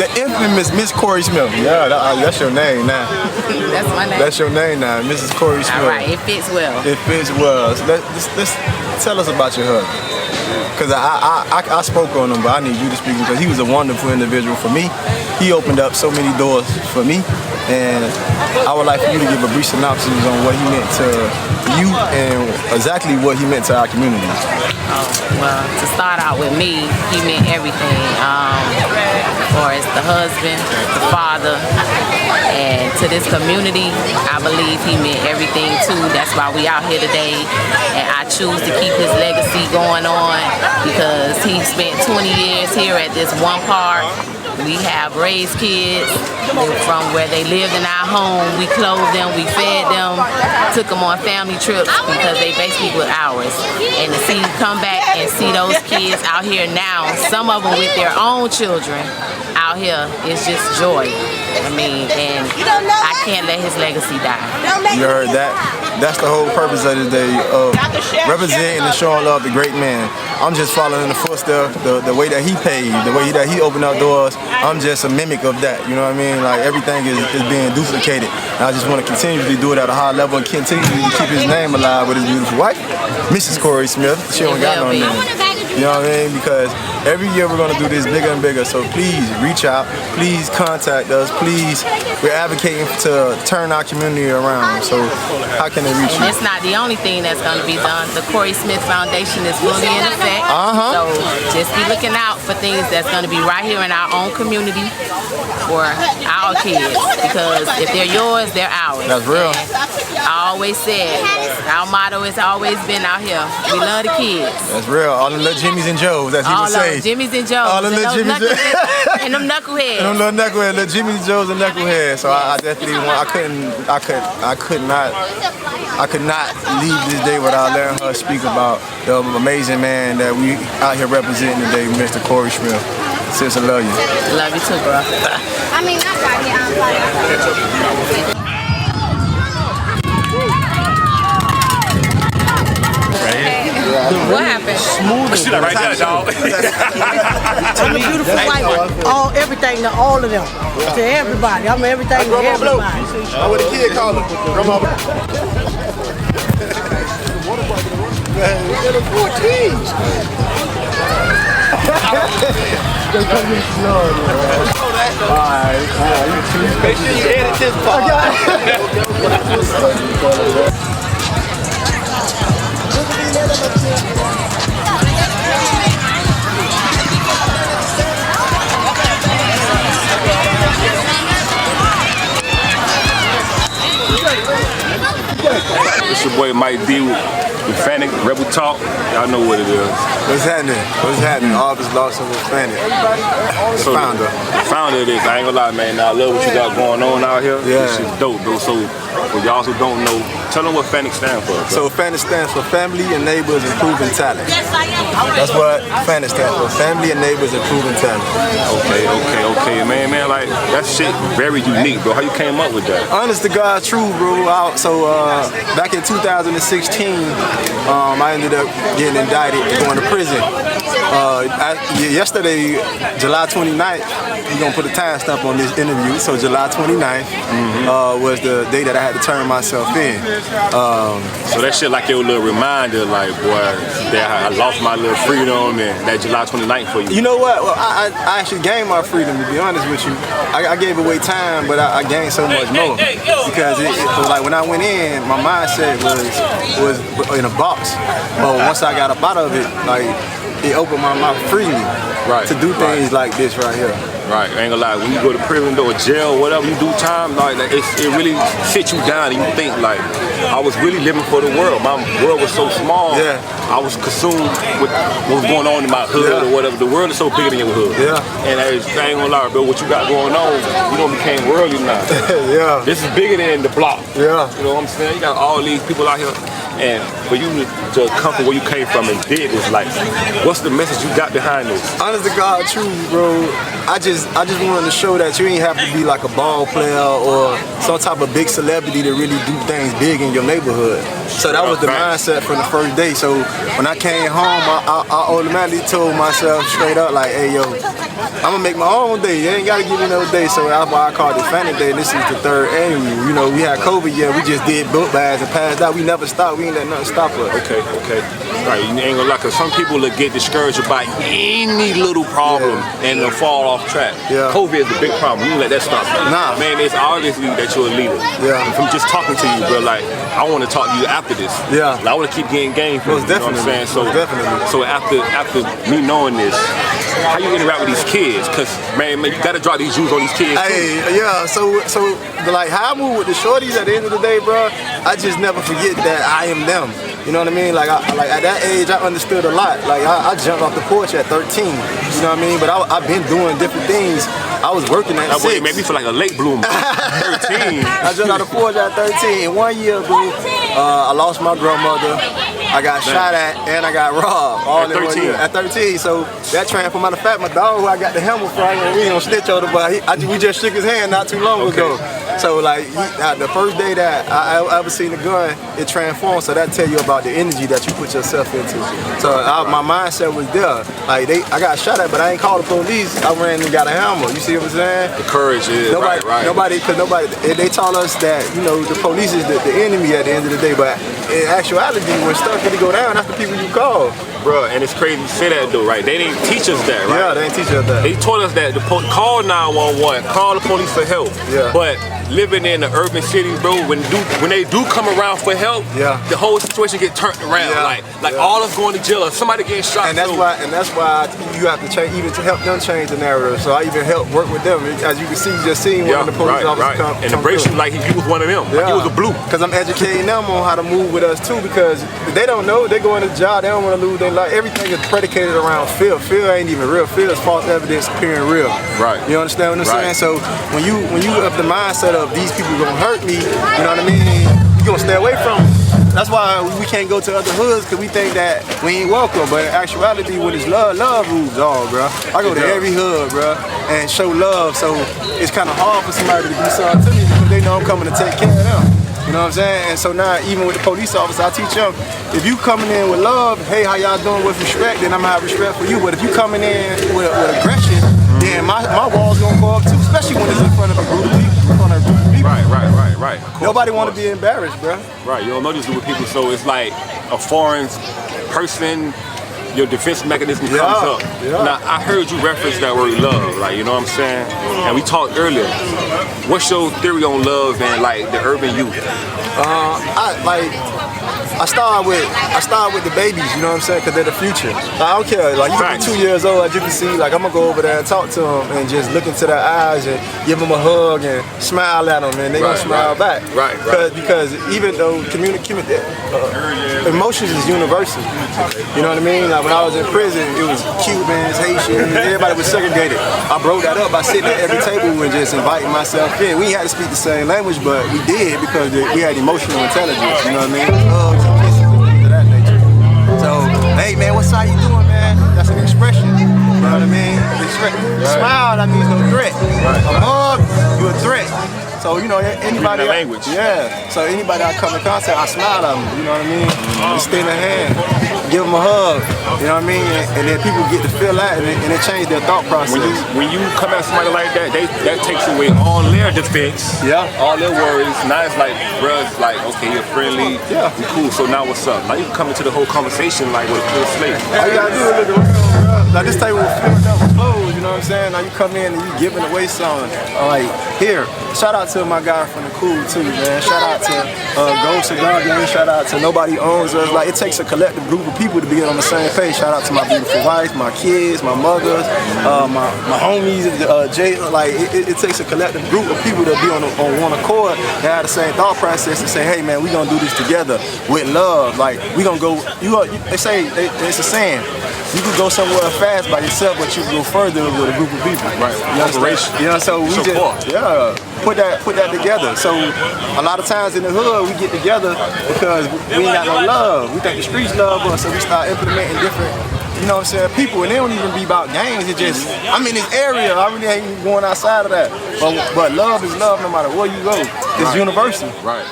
The infamous Miss Corey Smith. Yeah, that's your name now. That's my name. That's your name now, Mrs. Corey Smith. All right, it fits well. It fits well. So let's tell us about your husband. Because I spoke on him, but I need you to speak because he was a wonderful individual for me. He opened up so many doors for me, and I would like for you to give a brief synopsis on what he meant to you and exactly what he meant to our community. Well, to start out with me, he meant everything. Or as the husband, the father, and to this community, I believe he meant everything too. That's why we out here today, and I choose to keep his legacy going on because he spent 20 years here at this one park. We have raised kids from where they lived in our home. We clothed them, we fed them, took them on family trips because they basically were ours. And to see come back and see those kids out here now, some of them with their own children out here, is just joy. I mean, and I can't let his legacy die. You heard that? That's the whole purpose of this day, of representing and showing love to great men. I'm just following in the footsteps, the way that he paved, the way that he opened up doors. I'm just a mimic of that, you know what I mean? Like everything is being duplicated. And I just want to continuously do it at a high level and continually keep his name alive with his beautiful wife, Mrs. Corey Smith. She don't got no name. You know what I mean? Because every year we're going to do this bigger and bigger. So please reach out. Please contact us. Please, we're advocating to turn our community around. So how can they reach you? And it's not the only thing that's going to be done. The Corey Smith Foundation is fully in effect. So just be looking out for things that's going to be right here in our own community for our kids. Because if they're yours, they're ours. That's real. And I always said, our motto has always been out here, we love the kids. That's real. All the little Jimmys and Joes, as he would say. All the Jimmys and Joes. All the little Jimmys and them knuckleheads. And them little knuckleheads, little Jimmys and Joes and knuckleheads. So I definitely want, I could not leave this day without letting her speak about the amazing man that we out here representing today, Mr. Corey Smith. Sis, I love you. Love you too, bro. I mean, I'm right here. What happened? Smooth. Right there, dog. I'm a beautiful wife. Everything to all of them. To everybody. I'm everything to everybody. What the kid call him? Grandma. Get a 14. Make sure you edit this part. It's your boy Mike D with FANIT, Rebel Talk. Y'all know what it is. What's happening? What's happening? Office Lawson with FANIT. So founder. Founder of this. I ain't gonna lie, man. I love what you got going on out here. Yeah. This shit's dope, though. So for y'all who don't know, tell them what FANIT stands for. Bro. So FANIT stands for Family and Neighbors Improving Talent. That's what FANIT stands for. Family and Neighbors Improving Talent. Okay, man, like that shit very unique, bro. How you came up with that? Honest to God, true, bro. Back in 2016, I ended up getting indicted, going to prison. Yesterday, July 29th, we're gonna put a timestamp on this interview. So July 29th was the day that I had to turn myself in. So that shit like your little reminder, like, boy, that I lost my little freedom and that July 29th for you. You know what? Well, I actually gained my freedom, to be honest with you. I gave away time, but I gained so much more. Because it was like when I went in, my mindset was in a box. But once I got up out of it, like, it opened my mouth freely to do things like this right here. Right, I ain't gonna lie, when you go to prison or jail or whatever, you do time, like it really sits you down and you think like, I was really living for the world. My world was so small, I was consumed with what was going on in my hood or whatever. The world is so bigger than your hood. And I ain't gonna lie, bro, what you got going on, you done became worldly now. This is bigger than the block. You know what I'm saying? You got all these people out here And for you to come from where you came from and did this, like, what's the message you got behind this? Honest to God, true, bro. I just wanted to show that you ain't have to be like a ball player or some type of big celebrity to really do things big in your neighborhood. So that was the mindset from the first day. So when I came home, I automatically told myself straight up, like, hey, yo, I'm gonna make my own day. You ain't gotta give me no day. So that's why I called it FANIT Day. This is the 3rd annual. You know, we had COVID, yeah, we just did book bags and passed out. We never stopped. We ain't let nothing stop us. Okay. Right, you ain't gonna lie, cause some people will get discouraged about any little problem and they'll fall off track. Yeah. COVID is a big problem. You don't let that stop you. Nah. Man, it's obviously that you're a leader. Yeah. And from just talking to you, bro, like, I want to talk to you after this. Yeah. Like, I want to keep getting game from you. You know what I'm saying? So, definitely. So after me knowing this, how you interact with these kids? Cause man, you gotta drop these Jews on these kids. Hey, yeah. So like how I move with the shorties at the end of the day, bro. I just never forget that I am them. You know what I mean? Like at that age, I understood a lot. Like I jumped off the porch at 13. You know what I mean? But I've been doing different things. I was working at 6. It made me feel like a late bloomer. 13. I jumped off the porch at 13. In 1 year, bro, I lost my grandmother. I got shot at and I got robbed all in 1 year. At 13, so that transformed. Matter of fact, my dog who I got the helmet from, we don't snitch on him, but we just shook his hand not too long ago. So like the first day that I ever seen a gun, it transformed. So that tell you about the energy that you put yourself into. So my mindset was there. Like I got shot at, but I ain't called the police. I ran and got a hammer. You see what I'm saying? The courage is nobody. They taught us that the police is the enemy at the end of the day. But in actuality, when stuff really go down, that's the people you call. Bro, and it's crazy to say that though, right? They didn't teach us that, right? Yeah, they didn't teach us that. They taught us that call 911, call the police for help. Yeah. But living in the urban cities, bro, when they do come around for help, the whole situation get turned around. Like all of us going to jail or somebody getting shot. And that's why you have to change, even to help them change the narrative. So I even help work with them. As you can see, just seeing one of the police officers come embrace you like you was one of them. Like you was a blue. Because I'm educating them on how to move with us too. Because they don't know, they go in the job, they don't want to lose their life. Everything is predicated around fear. Fear ain't even real. Fear is false evidence appearing real. Right. You understand what I'm saying? So when you have the mindset of these people gonna hurt me, you know what I mean? You gonna stay away from them. That's why we can't go to other hoods, because we think that we ain't welcome. But in actuality, when it's love rules all, bro. I go to every hood, bro, and show love. So it's kind of hard for somebody to do something to me because they know I'm coming to take care of them. You know what I'm saying? And so now, even with the police officer, I teach them, if you coming in with love, hey, how y'all doing, with respect, then I'm gonna have respect for you. But if you coming in with aggression, then my wall's gonna go up too, especially when it's in front of a group of people. Right. Nobody want to be embarrassed, bro. Right, you don't know this with people, so it's like a foreign person, your defense mechanism comes up. Now, I heard you reference that word love, like, you know what I'm saying? And we talked earlier. What's your theory on love and like the urban youth? I start with the babies, you know what I'm saying? Because they're the future. I don't care. Like, you can be 2 years old, as you can see, like, I'm going to go over there and talk to them and just look into their eyes and give them a hug and smile at them, and they're going to smile back. Because even though emotions is universal. You know what I mean? Like, when I was in prison, it was Cubans, Haitians, everybody was segregated. I broke that up by sitting at every table and just inviting myself in. We had to speak the same language, but we did because we had emotional intelligence, you know what I mean? Hugs and kisses and things of that nature. So, hey man, what's how you doing, man? That's an expression. You know what I mean? Smile, that means no threat. A hug, you a threat. So, you know, anybody, language. So anybody I come in contact, I smile at them, you know what I mean? Extend a hand, give them a hug, you know what I mean? And then people get to feel that, and it changes their thought process. When you come at somebody like that, that takes away all their defense, all their worries. Now it's like, bruh, it's like, okay, you're friendly, we cool, so now what's up? Now you can come into the whole conversation like with a clear slate. All you gotta do is look around, bro. Like this table was filled up with clothes, you know what I'm saying? Now you come in and you giving away something. Like, here, shout out to my guy from the Cool too, man. Shout out to Gold Cigar Gang. Shout out to Nobody Owns Us. Like, it takes a collective group of people to be on the same page. Shout out to my beautiful wife, my kids, my mothers, my homies, Jay. Like, it takes a collective group of people to be on one accord and have the same thought process and say, hey man, we gonna do this together with love. Like, we gonna go. They say it's a saying. You can go somewhere fast by yourself, but you can go further with a group of people. Right. You know, so we just, yeah, put that together. So a lot of times in the hood we get together because we ain't got no love. We think the streets love us, so we start implementing different, you know what I'm saying, people, and they don't even be about gangs. It just, I'm in this area, I really ain't going outside of that. But love is love no matter where you go. It's universal. Right.